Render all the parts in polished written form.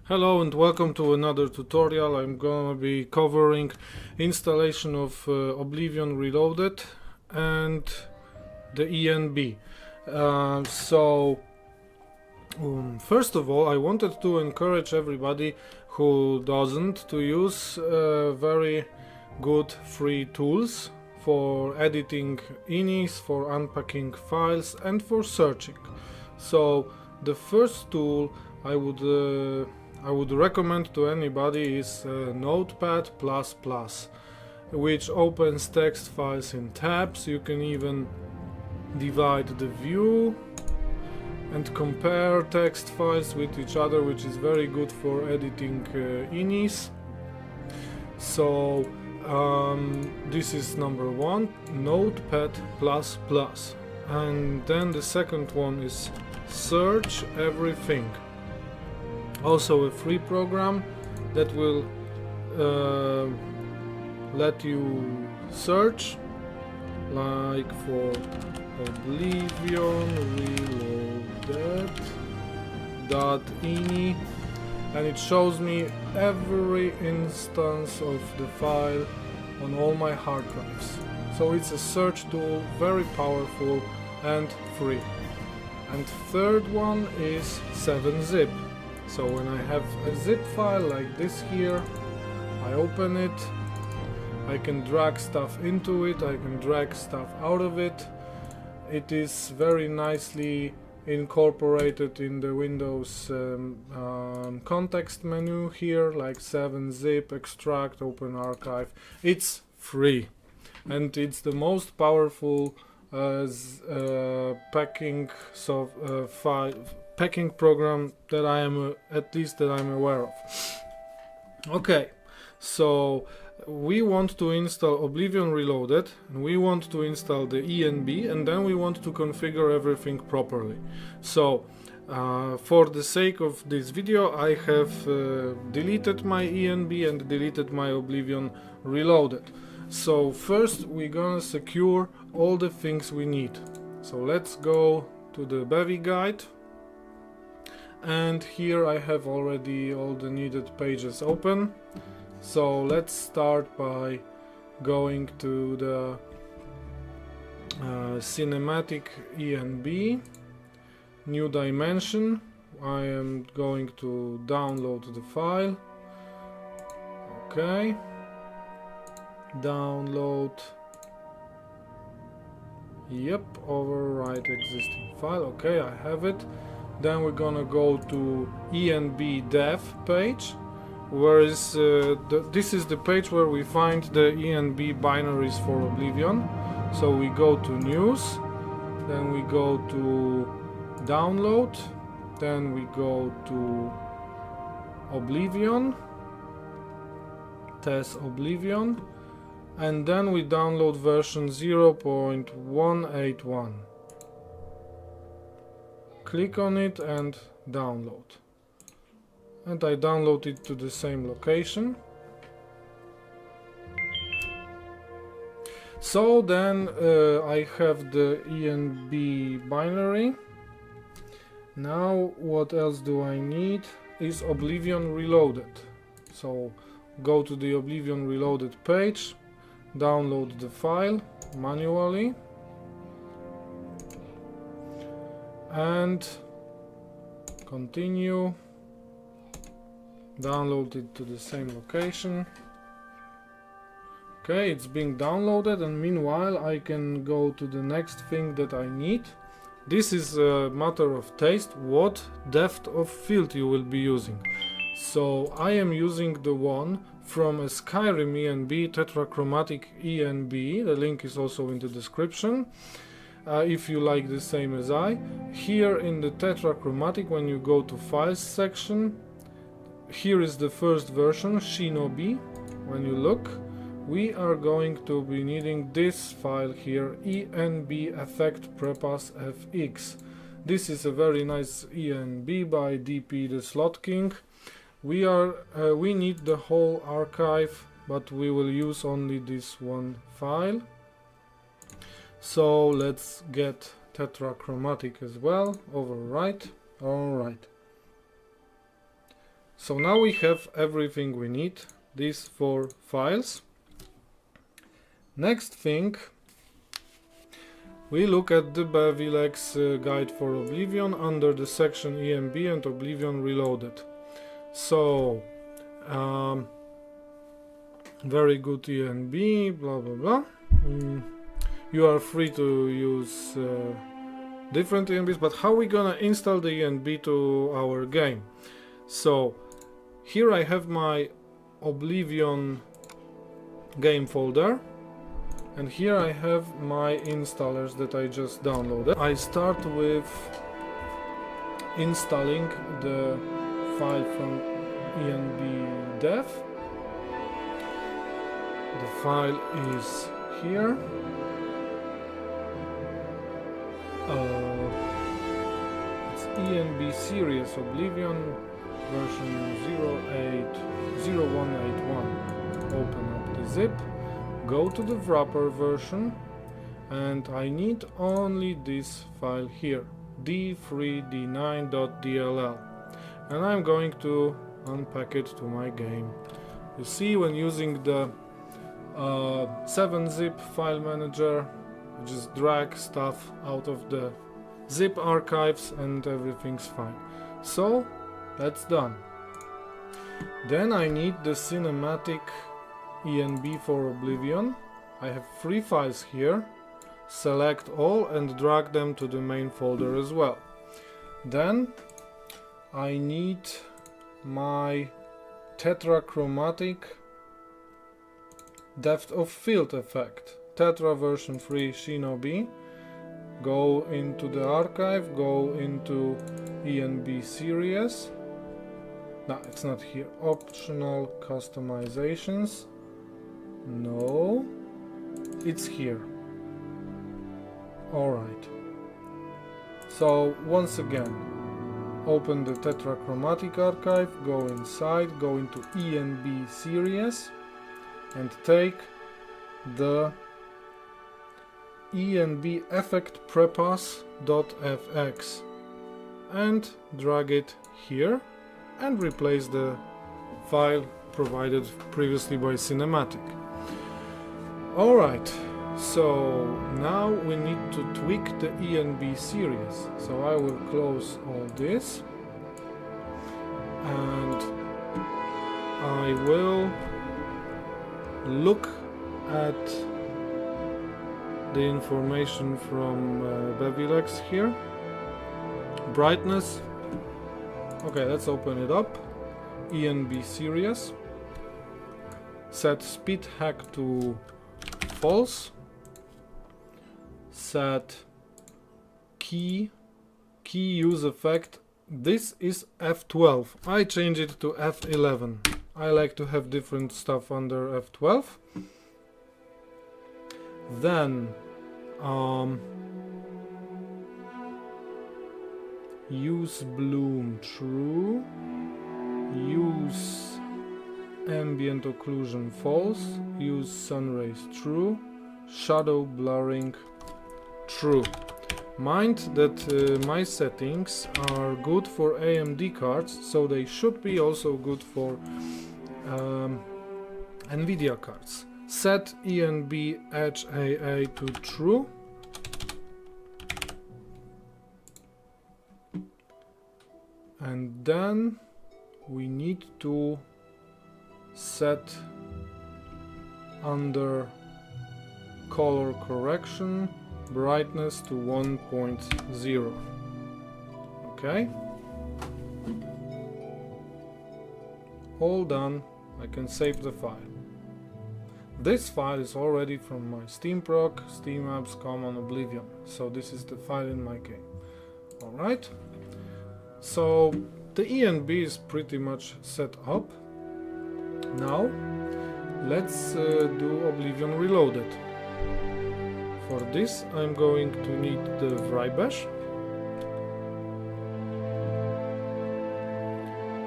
Hello and welcome to another tutorial. I'm gonna be covering installation of Oblivion Reloaded and the ENB. First of all, I wanted to encourage everybody who doesn't to use very good free tools for editing inis, for unpacking files and for searching. So the first tool I would recommend to anybody is Notepad++, which opens text files in tabs. You can even divide the view and compare text files with each other, which is very good for editing inis. So this is number one, Notepad++. And then the second one is Search Everything. Also a free program that will let you search, like for Oblivionreloaded.ini, and it shows me every instance of the file on all my hard drives. So it's a search tool, very powerful and free. And third one is 7-zip. So when I have a zip file like this here, I open it, I can drag stuff into it, I can drag stuff out of it. It is very nicely incorporated in the Windows context menu here, like 7-zip, extract, open archive. It's free and it's the most powerful packing program that I am I'm aware of. Okay, so we want to install Oblivion Reloaded, and we want to install the ENB, and then we want to configure everything properly. So for the sake of this video, I have deleted my ENB and deleted my Oblivion Reloaded. So first we're gonna secure all the things we need. So let's go to the Bevi guide. And here I have already all the needed pages open. So let's start by going to the cinematic ENB, new dimension. I am going to download the file. Okay, download. Yep, overwrite existing file. Okay, I have it. Then we're gonna go to ENB dev page, where is this is the page where we find the ENB binaries for Oblivion. So we go to news, then we go to download, then we go to Oblivion, test Oblivion, and then we download version 0.181. Click on it and download. And I download it to the same location. So then I have the ENB binary. Now what else do I need is Oblivion Reloaded. So go to the Oblivion Reloaded page, download the file manually, and continue, download it to the same location. Okay, it's being downloaded, and meanwhile I can go to the next thing that I need. This is a matter of taste, what depth of field you will be using. So I am using the one from a Skyrim ENB, TETRACHROMATIC ENB. The link is also in the description. If you like the same as I. Here in the TETRACHROMATIC, when you go to files section, here is the first version, Shinobi. When you look, we are going to be needing this file here, enbeffectprepass.fx. This is a very nice ENB by DP the Slot King. We need the whole archive, but we will use only this one file. So let's get TETRACHROMATIC as well, overwrite. Alright. So now we have everything we need, these 4 files. Next thing, we look at the Bevilex guide for Oblivion under the section ENB and Oblivion Reloaded. So, very good ENB, blah blah blah. You are free to use different ENBs, but how are we gonna install the ENB to our game? So, here I have my Oblivion game folder, and here I have my installers that I just downloaded. I start with installing the file from ENB dev. The file is here. It's ENB series Oblivion version 0181. Open up the zip, go to the wrapper version, and I need only this file here, d3d9.dll, and I'm going to unpack it to my game. You see, when using the 7-zip file manager, I just drag stuff out of the zip archives and everything's fine. So that's done. Then I need the cinematic ENB for Oblivion. I have 3 files here. Select all and drag them to the main folder as well. Then I need my TETRACHROMATIC depth of field effect, Tetra version 3 Shinobi. Go into the archive, go into ENB series. No, it's not here. Optional customizations. No, it's here. Alright. So once again, open the TETRACHROMATIC archive, go inside, go into ENB series, and take the enbeffectprepass.fx and drag it here and replace the file provided previously by Cinematic. Alright, so now we need to tweak the ENB series. So I will close all this and I will look at the information from Bevilex here. Brightness. Okay, let's open it up. ENB series. Set speed hack to false. Set key use effect. This is F12. I change it to F11. I like to have different stuff under F12. Then use bloom true, use ambient occlusion false, use sun rays true, shadow blurring true. Mind that my settings are good for AMD cards, so they should be also good for NVIDIA cards. Set ENB HAA to true. And then we need to set under color correction brightness to 1.0. Okay. All done. I can save the file. This file is already from my SteamProc, Steam Apps Common Oblivion. So this is the file in my game. Alright. So the ENB is pretty much set up. Now let's do Oblivion Reloaded. For this I'm going to need the Wrye Bash.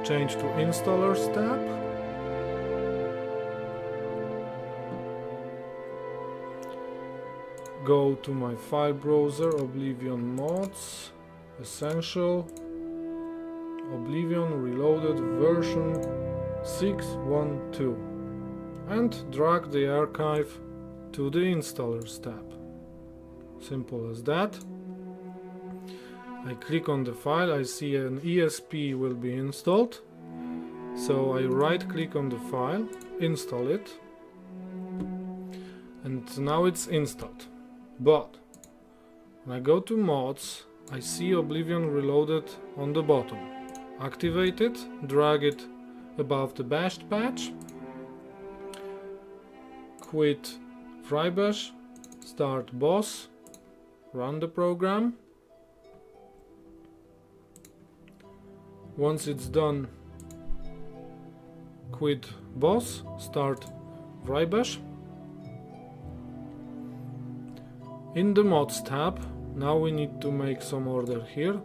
Change to Installers tab. Go to my file browser, Oblivion Mods, Essential, Oblivion Reloaded version 6.1.2 and drag the archive to the Installers tab. Simple as that. I click on the file, I see an ESP will be installed, so I right click on the file, install it, and now it's installed. But when I go to mods, I see Oblivion Reloaded on the bottom. Activate it, drag it above the bashed patch, quit Wrye Bash, start boss, run the program. Once it's done, quit boss, start Wrye Bash. In the mods tab, now we need to make some order here.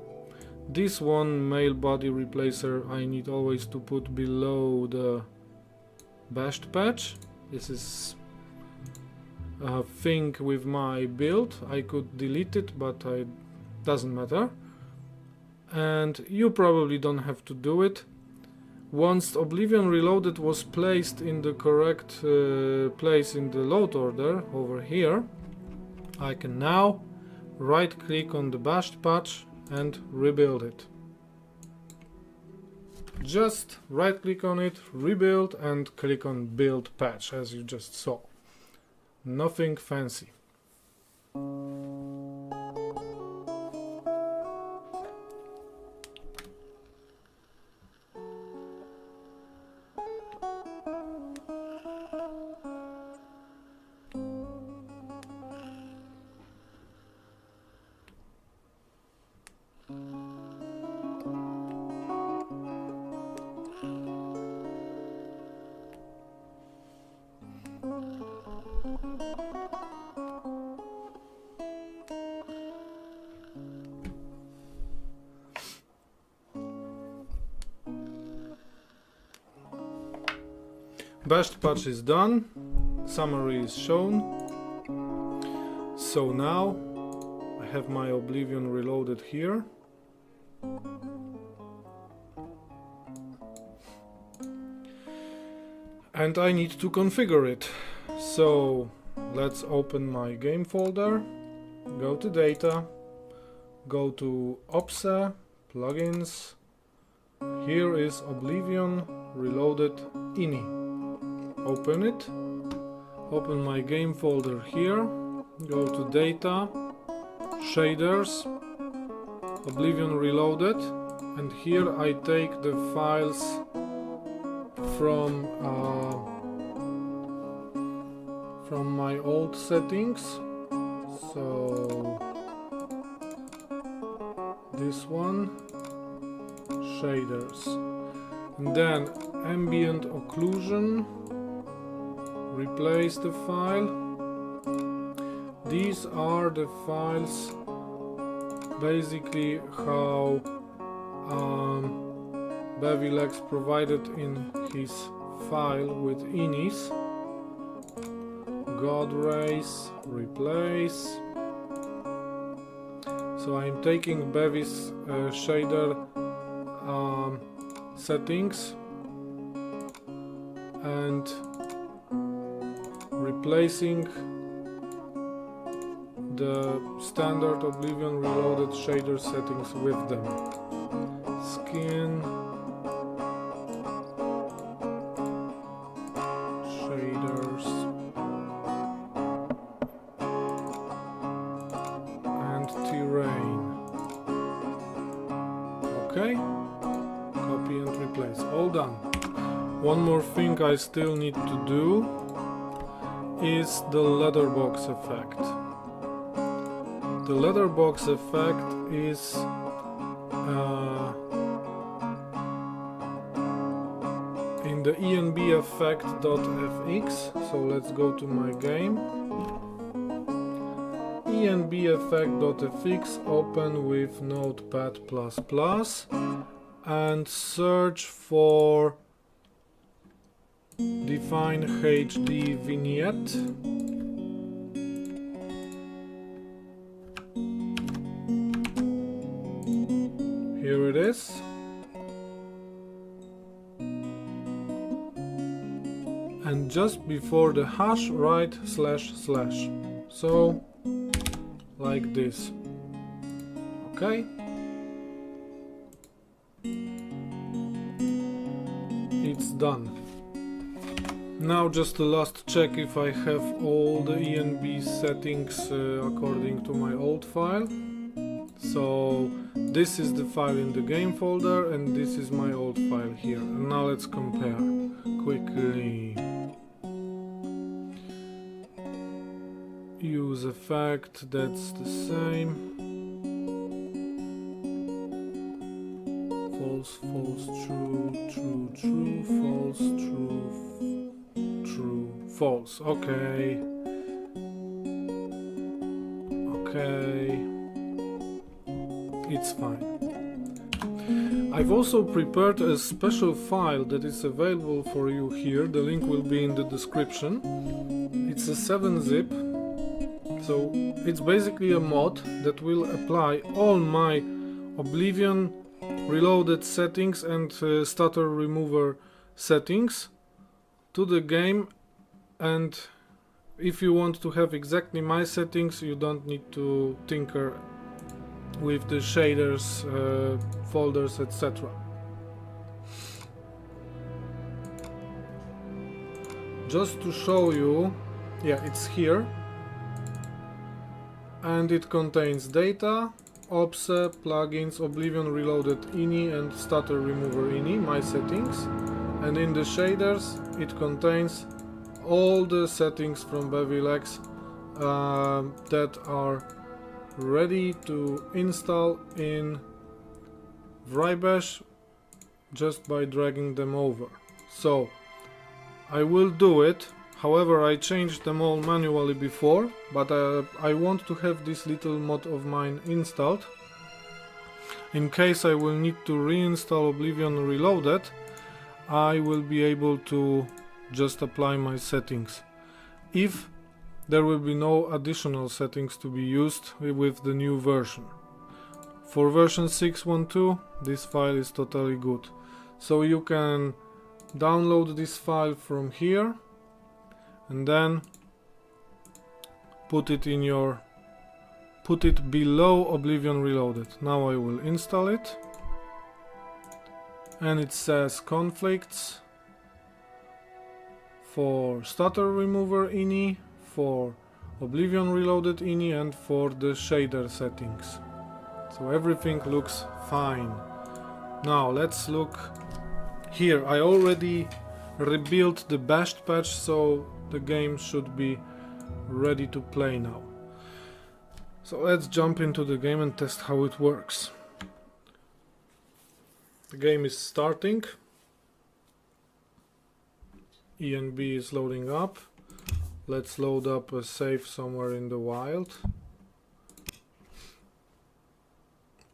This one mail body replacer I need always to put below the bashed patch. This is a thing with my build. I could delete it, but it doesn't matter. And you probably don't have to do it. Once Oblivion Reloaded was placed in the correct place in the load order over here, I can now right click on the bashed patch and rebuild it. Just right click on it, rebuild, and click on build patch as you just saw. Nothing fancy. Bashed patch is done, summary is shown. So now I have my Oblivion Reloaded here. And I need to configure it. So let's open my game folder, go to data, go to OPSA, plugins. Here is Oblivion Reloaded.ini. Open it, open my game folder here, go to data, shaders, Oblivion Reloaded, and here I take the files from my old settings. So this one, shaders, and then ambient occlusion. Replace the file. These are the files basically how Bevilex provided in his file with inis. God rays, replace. So I'm taking Bevi's shader settings and replacing the standard Oblivion Reloaded shader settings with them. Skin, shaders, and terrain. Okay, copy and replace. All done. One more thing I still need to do is the letterbox effect. The letterbox effect is in the enbeffectprepass.fx. So let's go to my game. enbeffectprepass.fx, open with Notepad++ and search for define HD vignette. Here it is. and just before the hash write // so like this. Okay, it's done. Now just the last check if I have all the ENB settings according to my old file. So this is the file in the game folder and this is my old file here. And now let's compare quickly. Use effect, that's the same. False, false, true, true, true, false, true, true, false. Okay. Okay. It's fine. I've also prepared a special file that is available for you here. The link will be in the description. It's a 7-zip. So it's basically a mod that will apply all my Oblivion Reloaded settings and stutter remover settings to the game, and if you want to have exactly my settings, you don't need to tinker with the shaders, folders, etc. Just to show you, yeah, it's here, and it contains data, OPSE, plugins, Oblivion Reloaded .ini and stutter remover .ini, my settings, and in the shaders it contains all the settings from Bevilex that are ready to install in Wrye Bash just by dragging them over. So I will do it. However, I changed them all manually before, but I want to have this little mod of mine installed in case I will need to reinstall Oblivion Reloaded. I will be able to just apply my settings if there will be no additional settings to be used with the new version. For version 6.1.2 this file is totally good, so you can download this file from here and then put it below Oblivion Reloaded. Now I will install it, and it says conflicts for stutter remover .ini, for Oblivion Reloaded .ini and for the shader settings. So everything looks fine. Now let's look here. I already rebuilt the bashed patch, so the game should be ready to play now. So let's jump into the game and test how it works. The game is starting. ENB is loading up. Let's load up a save somewhere in the wild.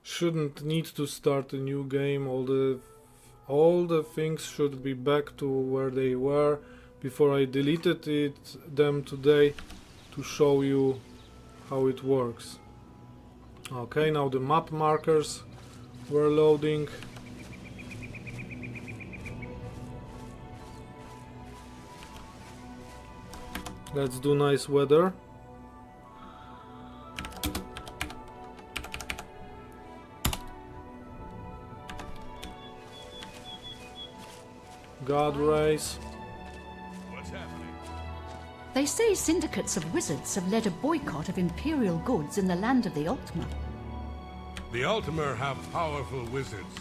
Shouldn't need to start a new game. All the things should be back to where they were before I deleted them today to show you how it works. Okay, now the map markers were loading. Let's do nice weather. God rays. What's happening? They say syndicates of wizards have led a boycott of imperial goods in the land of the Ultima. The Ultima have powerful wizards.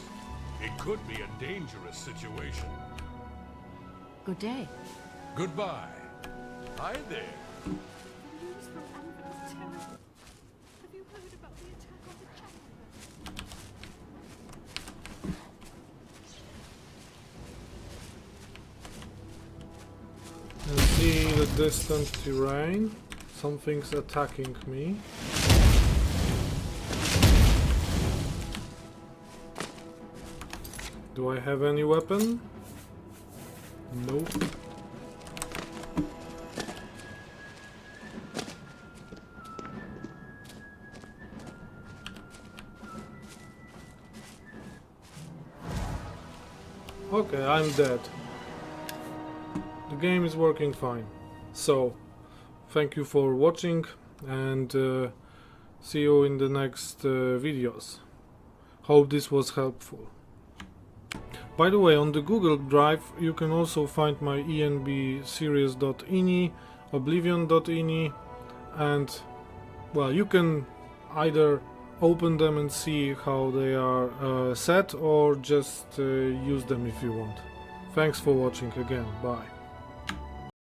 It could be a dangerous situation. Good day. Goodbye. Hi there. The news from Anvil is terrible. Have you heard about the attack on the chapel? And see the distant terrain. Something's attacking me. Do I have any weapon? Nope. Okay, I'm dead. the game is working fine. So, thank you for watching, and see you in the next videos. Hope this was helpful. By the way, on the Google Drive you can also find my ENB series.ini, Oblivion.ini, and well, you can either open them and see how they are set, or just use them if you want. Thanks for watching again, bye.